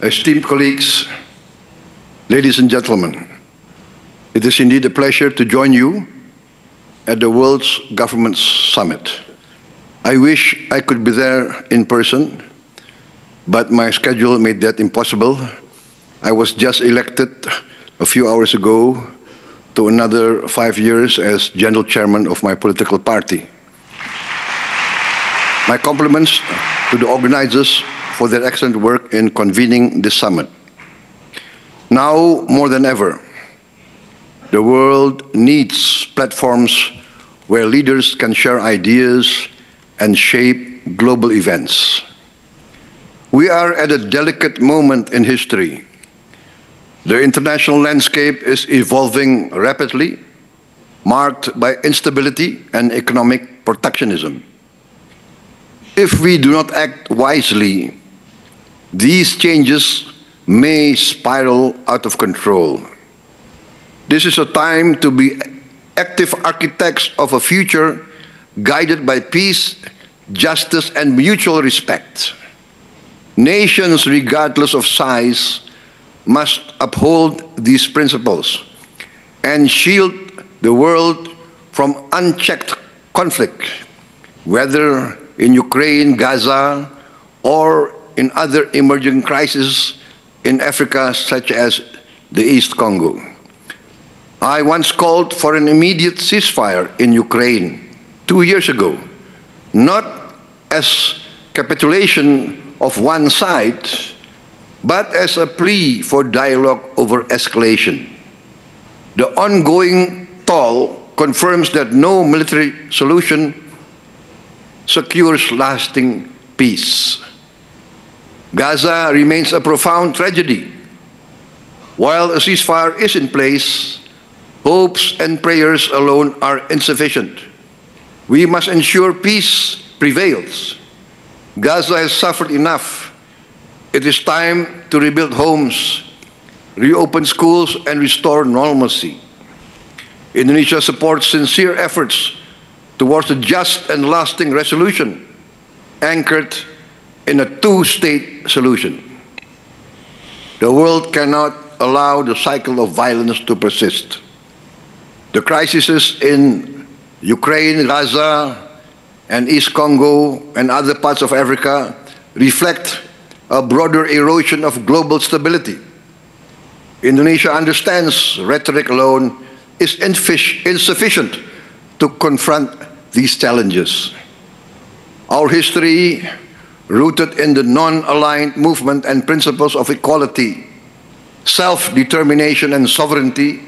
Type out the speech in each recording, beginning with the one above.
Esteemed colleagues, ladies and gentlemen, it is indeed a pleasure to join you at the World's Government Summit. I wish I could be there in person, but my schedule made that impossible. I was just elected a few hours ago to another 5 years as General Chairman of my political party. My compliments to the organizers for their excellent work in convening this summit. Now, more than ever, the world needs platforms where leaders can share ideas and shape global events. We are at a delicate moment in history. The international landscape is evolving rapidly, marked by instability and economic protectionism. If we do not act wisely, these changes may spiral out of control. This is a time to be active architects of a future guided by peace, justice, and mutual respect. Nations, regardless of size, must uphold these principles and shield the world from unchecked conflict, whether in Ukraine, Gaza, or in other emerging crises in Africa, such as the East Congo. I once called for an immediate ceasefire in Ukraine 2 years ago, not as capitulation of one side, but as a plea for dialogue over escalation. The ongoing toll confirms that no military solution secures lasting peace. Gaza remains a profound tragedy. While a ceasefire is in place, hopes and prayers alone are insufficient. We must ensure peace prevails. Gaza has suffered enough. It is time to rebuild homes, reopen schools, and restore normalcy. Indonesia supports sincere efforts towards a just and lasting resolution anchored in a two-state solution. The world cannot allow the cycle of violence to persist. The crises in Ukraine, Gaza, and East Congo, and other parts of Africa reflect a broader erosion of global stability. Indonesia understands rhetoric alone is insufficient to confront these challenges. Our history, rooted in the non-aligned movement and principles of equality, self-determination, and sovereignty,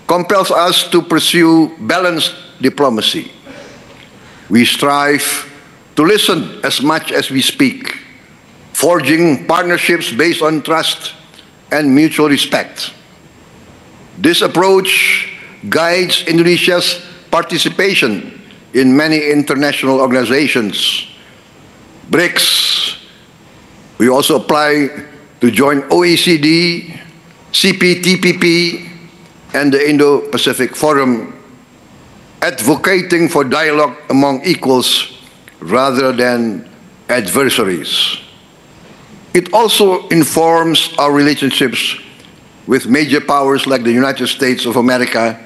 compels us to pursue balanced diplomacy. We strive to listen as much as we speak, forging partnerships based on trust and mutual respect. This approach guides Indonesia's participation in many international organizations. BRICS, we also apply to join OECD, CPTPP, and the Indo-Pacific Forum, advocating for dialogue among equals rather than adversaries. It also informs our relationships with major powers like the United States of America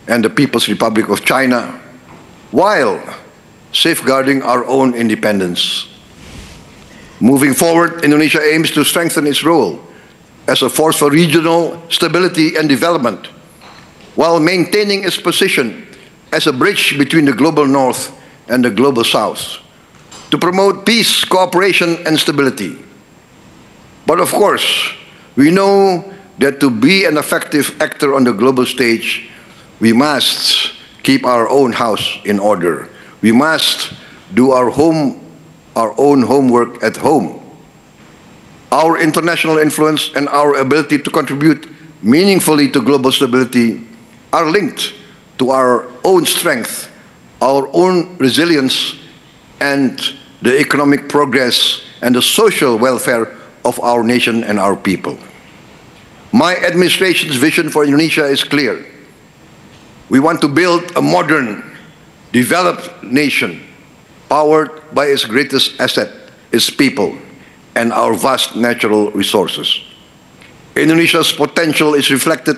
and the People's Republic of China, while safeguarding our own independence. Moving forward, Indonesia aims to strengthen its role as a force for regional stability and development, while maintaining its position as a bridge between the global north and the global south, to promote peace, cooperation, and stability. But of course, we know that to be an effective actor on the global stage, we must keep our own house in order. We must do our own homework at home. Our international influence and our ability to contribute meaningfully to global stability are linked to our own strength, our own resilience, and the economic progress and the social welfare of our nation and our people. My administration's vision for Indonesia is clear. We want to build a modern, developed nation powered by its greatest asset, its people, and our vast natural resources. Indonesia's potential is reflected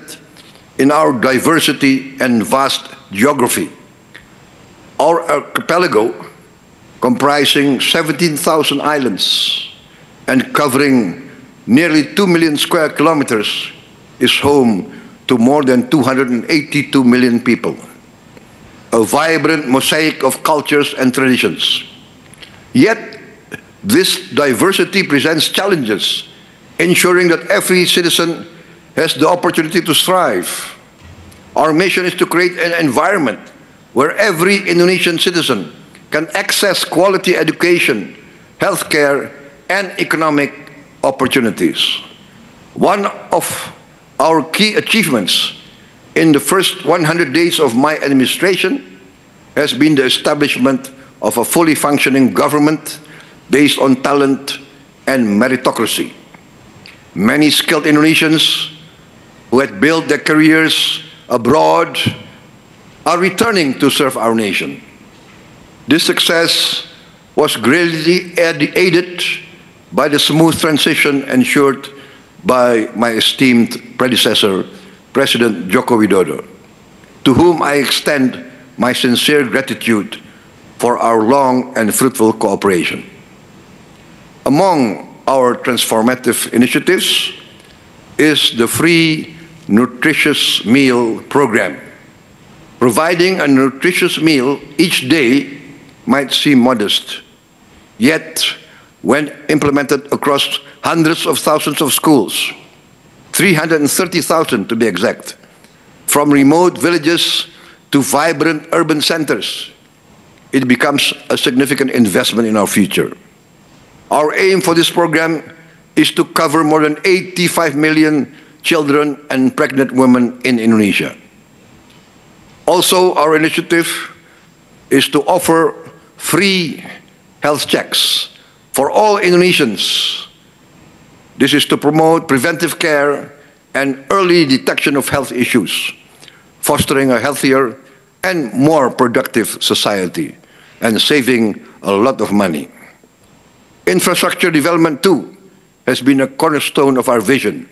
in our diversity and vast geography. Our archipelago, comprising 17,000 islands and covering nearly 2 million square kilometers, is home to more than 282 million people, a vibrant mosaic of cultures and traditions. Yet, this diversity presents challenges, ensuring that every citizen has the opportunity to thrive. Our mission is to create an environment where every Indonesian citizen can access quality education, healthcare, and economic opportunities. One of our key achievements in the first 100 days of my administration has been the establishment of a fully functioning government based on talent and meritocracy. Many skilled Indonesians who had built their careers abroad are returning to serve our nation. This success was greatly aided by the smooth transition ensured by my esteemed predecessor, President Joko Widodo, to whom I extend my sincere gratitude for our long and fruitful cooperation. Among our transformative initiatives is the free nutritious meal program. Providing a nutritious meal each day might seem modest, yet when implemented across hundreds of thousands of schools, 330,000 to be exact, from remote villages to vibrant urban centers, it becomes a significant investment in our future. Our aim for this program is to cover more than 85 million children and pregnant women in Indonesia. Also, our initiative is to offer free health checks for all Indonesians. This is to promote preventive care and early detection of health issues, fostering a healthier and more productive society, and saving a lot of money. Infrastructure development, too, has been a cornerstone of our vision.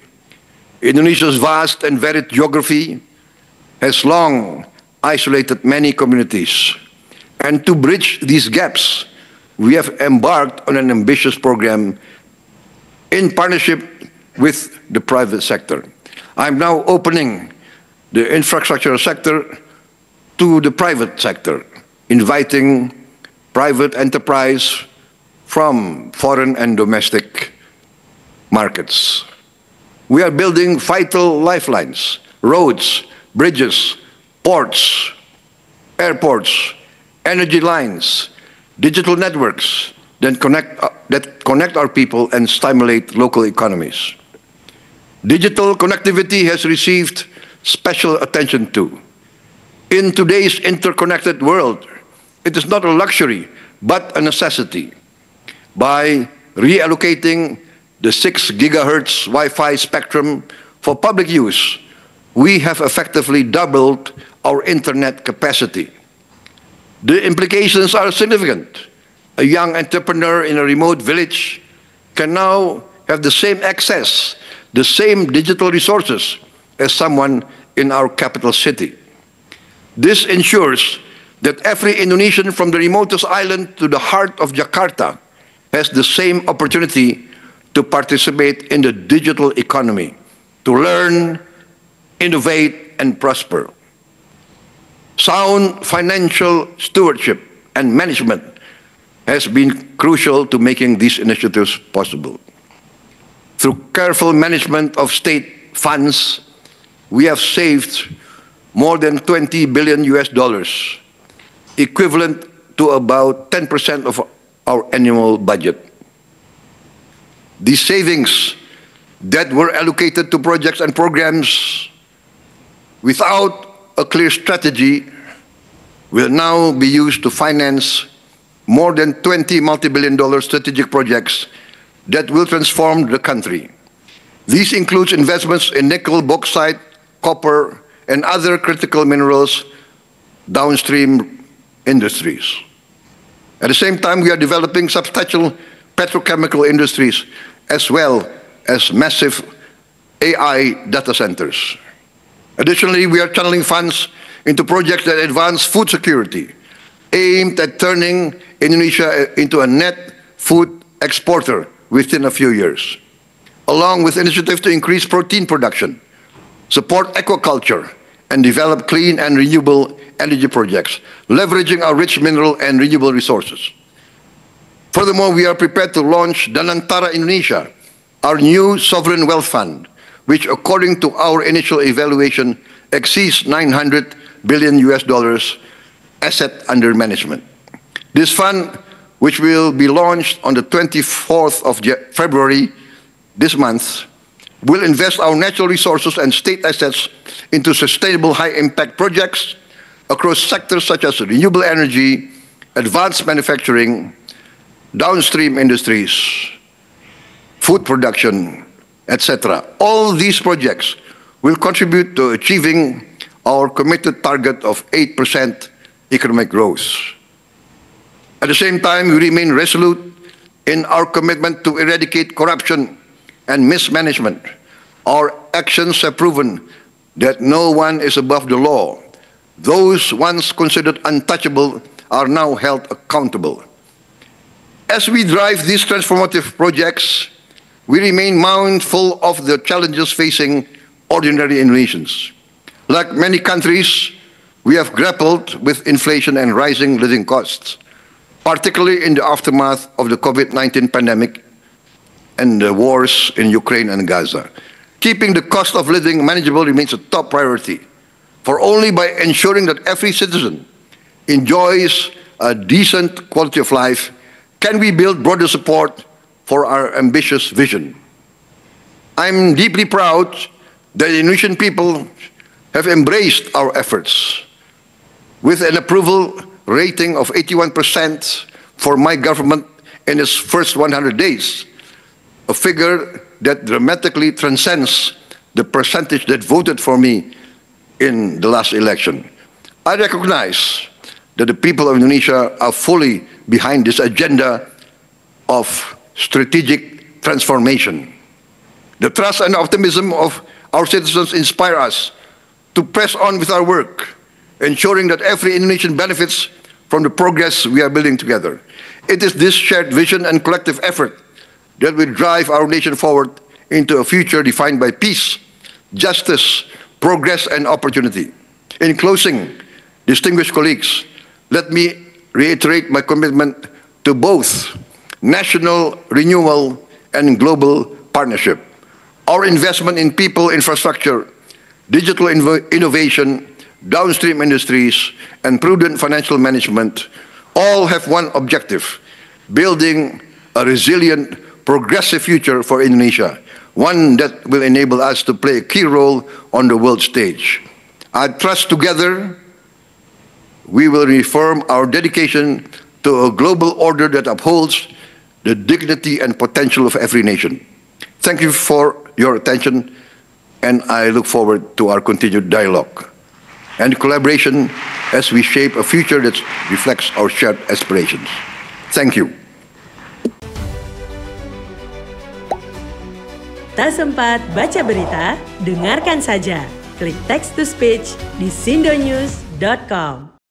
Indonesia's vast and varied geography has long isolated many communities. And to bridge these gaps, we have embarked on an ambitious program in partnership with the private sector. I'm now opening the infrastructure sector to the private sector, inviting private enterprise from foreign and domestic markets. We are building vital lifelines, roads, bridges, ports, airports, energy lines, digital networks that connect our people and stimulate local economies. Digital connectivity has received special attention too. In today's interconnected world, it is not a luxury, but a necessity. By reallocating the 6 gigahertz Wi-Fi spectrum for public use, we have effectively doubled our internet capacity. The implications are significant. A young entrepreneur in a remote village can now have the same access, the same digital resources as someone in our capital city. This ensures that every Indonesian from the remotest island to the heart of Jakarta has the same opportunity to participate in the digital economy, to learn, innovate, and prosper. Sound financial stewardship and management has been crucial to making these initiatives possible. Through careful management of state funds, we have saved more than $20 billion, equivalent to about 10% of our annual budget. These savings that were allocated to projects and programs without a clear strategy will now be used to finance more than 20 multi-billion-dollar strategic projects that will transform the country. These include investments in nickel, bauxite, copper, and other critical minerals downstream industries. At the same time, we are developing substantial petrochemical industries, as well as massive AI data centers. Additionally, we are channeling funds into projects that advance food security, aimed at turning Indonesia into a net food exporter within a few years, along with initiatives to increase protein production, support aquaculture, and develop clean and renewable energy projects, leveraging our rich mineral and renewable resources. Furthermore, we are prepared to launch Danantara Indonesia, our new sovereign wealth fund, which, according to our initial evaluation, exceeds $900 billion asset under management. This fund, which will be launched on the 24th of February this month, will invest our natural resources and state assets into sustainable high-impact projects across sectors such as renewable energy, advanced manufacturing, downstream industries, food production, etc. All these projects will contribute to achieving our committed target of 8% economic growth. At the same time, we remain resolute in our commitment to eradicate corruption and mismanagement. Our actions have proven that no one is above the law. Those once considered untouchable are now held accountable. As we drive these transformative projects, we remain mindful of the challenges facing ordinary Indonesians. Like many countries, we have grappled with inflation and rising living costs, particularly in the aftermath of the COVID-19 pandemic and the wars in Ukraine and Gaza. Keeping the cost of living manageable remains a top priority, for only by ensuring that every citizen enjoys a decent quality of life can we build broader support for our ambitious vision. I'm deeply proud that the Indonesian people have embraced our efforts. With an approval rating of 81% for my government in its first 100 days, a figure that dramatically transcends the percentage that voted for me in the last election. I recognize that the people of Indonesia are fully behind this agenda of strategic transformation. The trust and optimism of our citizens inspire us to press on with our work, ensuring that every Indonesian benefits from the progress we are building together. It is this shared vision and collective effort that will drive our nation forward into a future defined by peace, justice, progress, and opportunity. In closing, distinguished colleagues, let me reiterate my commitment to both national renewal and global partnership. Our investment in people, infrastructure, digital innovation, downstream industries, and prudent financial management all have one objective: building a resilient, progressive future for Indonesia, one that will enable us to play a key role on the world stage. I trust together we will reaffirm our dedication to a global order that upholds the dignity and potential of every nation. Thank you for your attention, and I look forward to our continued dialogue and collaboration as we shape a future that reflects our shared aspirations. Thank you. Tak sempat baca berita? Dengarkan saja. Klik text to speech di sindonews.com.